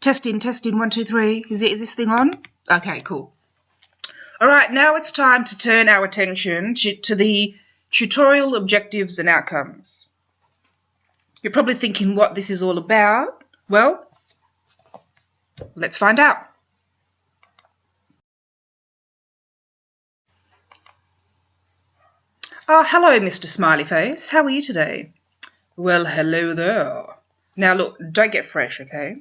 Testing, 1, 2, 3. Is this thing on? Okay, cool. All right, now it's time to turn our attention to the tutorial objectives and outcomes. You're probably thinking what this is all about. Well, let's find out. Oh, hello, Mr. Smiley Face. How are you today? Well, hello there. Now, look, don't get fresh, okay?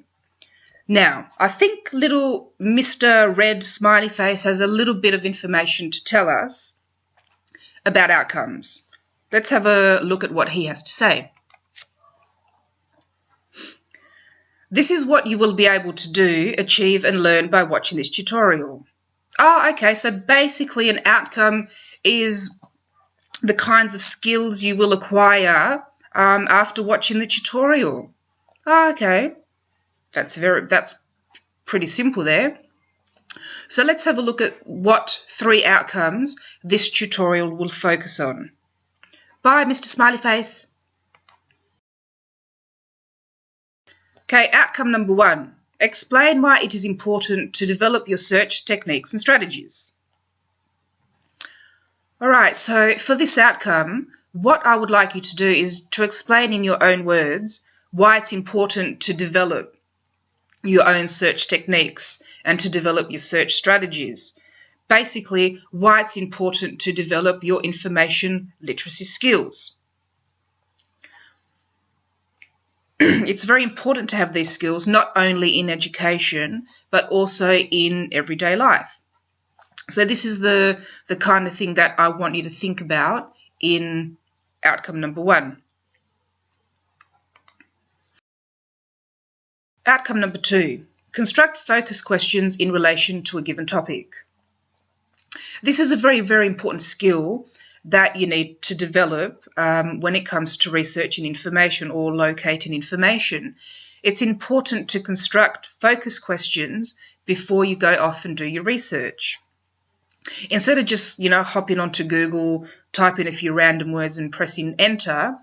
Now, I think little Mr. Red Smiley Face has a little bit of information to tell us about outcomes. Let's have a look at what he has to say. This is what you will be able to do, achieve and learn by watching this tutorial. Oh, okay, so basically an outcome is the kinds of skills you will acquire after watching the tutorial. Oh, okay. That's pretty simple there. So let's have a look at what 3 outcomes this tutorial will focus on. Bye, Mr. Smiley Face. Okay, outcome number 1. Explain why it is important to develop your search techniques and strategies. All right, so for this outcome, what I would like you to do is to explain in your own words why it's important to develop your own search techniques and to develop your search strategies. Basically, why it's important to develop your information literacy skills. It's very important to have these skills not only in education but also in everyday life. So this is the kind of thing that I want you to think about in outcome number 1. Outcome number 2, construct focus questions in relation to a given topic. This is a very, very important skill that you need to develop when it comes to researching information or locating information. It's important to construct focus questions before you go off and do your research. Instead of just, hopping onto Google, type in a few random words and pressing enter,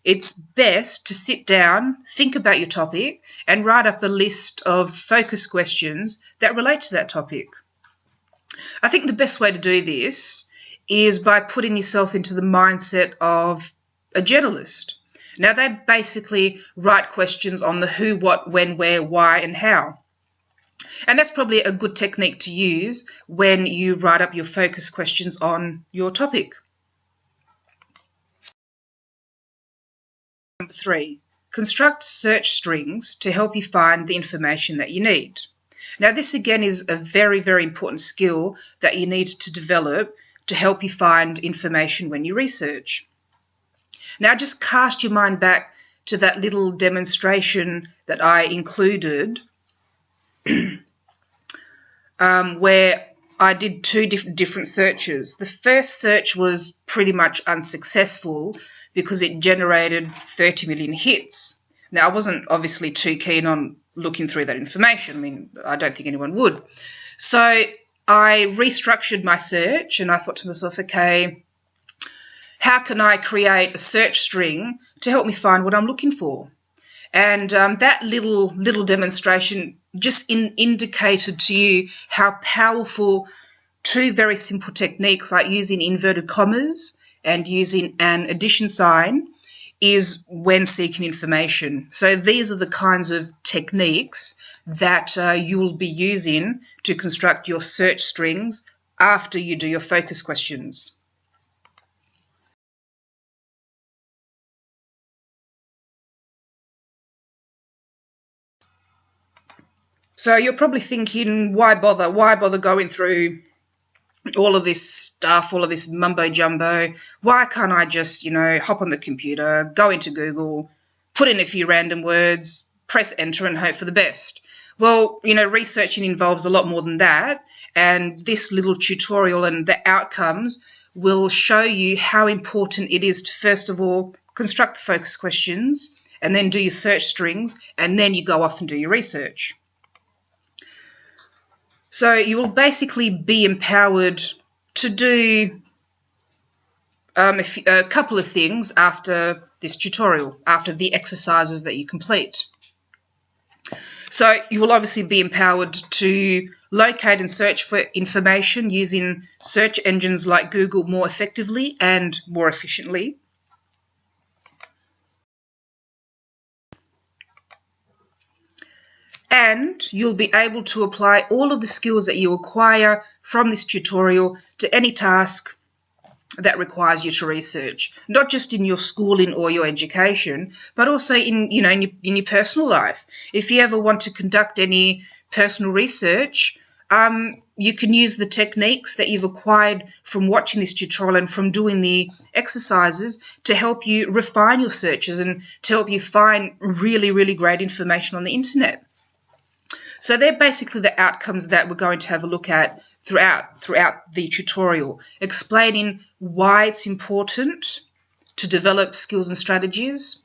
it's best to sit down, think about your topic, and write up a list of focus questions that relate to that topic. I think the best way to do this is by putting yourself into the mindset of a journalist. Now, they basically write questions on the who, what, when, where, why, and how. And that's probably a good technique to use when you write up your focus questions on your topic. Number 3, construct search strings to help you find the information that you need. Now, this again is a very, very important skill that you need to develop to help you find information when you research. Now, just cast your mind back to that little demonstration that I included where I did 2 different searches. The first search was pretty much unsuccessful because it generated 30 million hits. Now, I wasn't obviously too keen on looking through that information. I mean, I don't think anyone would. So I restructured my search and I thought to myself, okay, how can I create a search string to help me find what I'm looking for? And that little demonstration just indicated to you how powerful 2 very simple techniques like using inverted commas and using an addition sign is when seeking information. So these are the kinds of techniques that you will be using to construct your search strings after you do your focus questions. So you're probably thinking, why bother? Why bother going through all of this stuff, all of this mumbo jumbo? Why can't I just, hop on the computer, go into Google, put in a few random words, press enter and hope for the best? Well, researching involves a lot more than that, and this little tutorial and the outcomes will show you how important it is to, first of all, construct the focus questions, and then do your search strings, and then you go off and do your research. So you will basically be empowered to do a couple of things after this tutorial, after the exercises that you complete. So you will obviously be empowered to locate and search for information using search engines like Google more effectively and more efficiently. And you'll be able to apply all of the skills that you acquire from this tutorial to any task that requires you to research, not just in your schooling or your education, but also in your personal life. If you ever want to conduct any personal research, you can use the techniques that you've acquired from watching this tutorial and from doing the exercises to help you refine your searches and to help you find really, really great information on the internet. So they're basically the outcomes that we're going to have a look at throughout the tutorial, explaining why it's important to develop skills and strategies,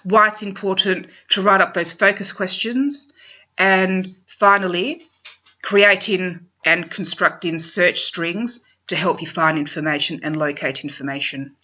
why it's important to write up those focus questions, and finally, creating and constructing search strings to help you find information and locate information.